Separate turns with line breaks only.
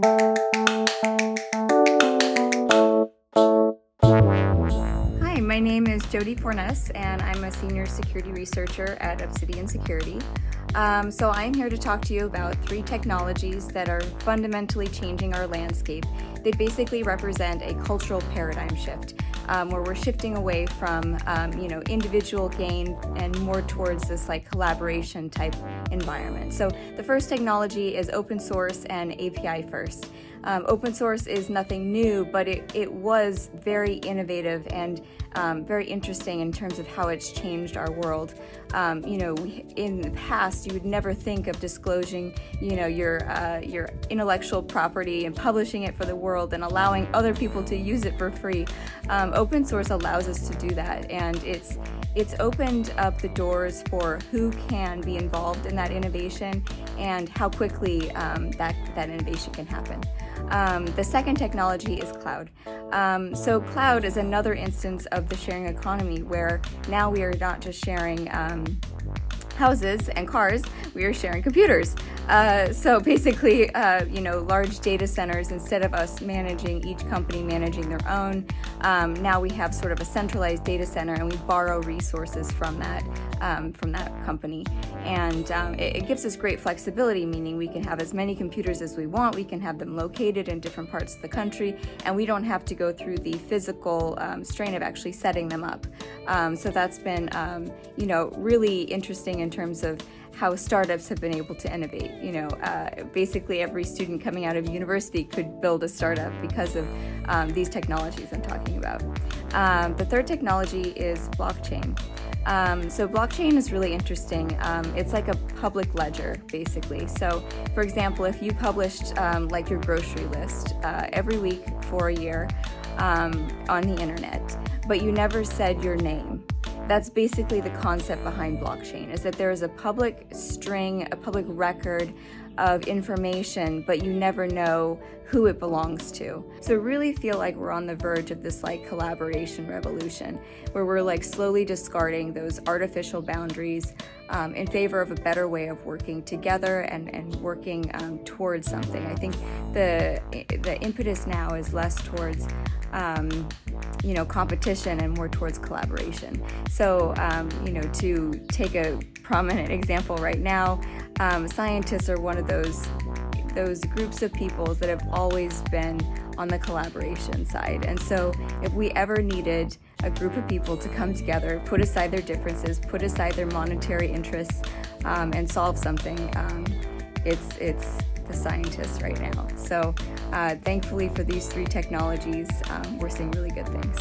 Hi, my name is Jody Fornes, and I'm a senior security researcher at Obsidian Security. So I'm here to talk to you about 3 technologies that are fundamentally changing our landscape. They basically represent a cultural paradigm shift, where we're shifting away from individual gain and more towards this collaboration type environment. So the first technology is open source and API first. Open source is nothing new, but it was very innovative and very interesting in terms of how it's changed our world. In the past, you would never think of disclosing, your intellectual property and publishing it for the world and allowing other people to use it for free. Open source allows us to do that, and it's opened up the doors for who can be involved in that innovation and how quickly that innovation can happen. The second technology is cloud. So cloud is another instance of the sharing economy, where now we are not just sharing houses and cars, we are sharing computers. So basically, large data centers, instead of us managing, each company managing their own, now we have sort of a centralized data center, and we borrow resources from that company. And it gives us great flexibility, meaning we can have as many computers as we want, we can have them located in different parts of the country, and we don't have to go through the physical strain of actually setting them up. So that's been, really interesting in terms of how startups have been able to innovate. Basically every student coming out of university could build a startup because of these technologies I'm talking about. The third technology is blockchain. So blockchain is really interesting. It's like a public ledger, basically. So, for example, if you published your grocery list every week for a year on the internet, but you never said your name, that's basically the concept behind blockchain, is that there is a public string, a public record of information, but you never know who it belongs to. So really feel like we're on the verge of this collaboration revolution, where we're slowly discarding those artificial boundaries in favor of a better way of working together and working towards something. I think the impetus now is less towards competition and more towards collaboration. So, to take a prominent example right now, scientists are one of those groups of people that have always been on the collaboration side. And so if we ever needed a group of people to come together, put aside their differences, put aside their monetary interests, and solve something, it's the scientists right now. So thankfully for these 3 technologies, we're seeing really good things.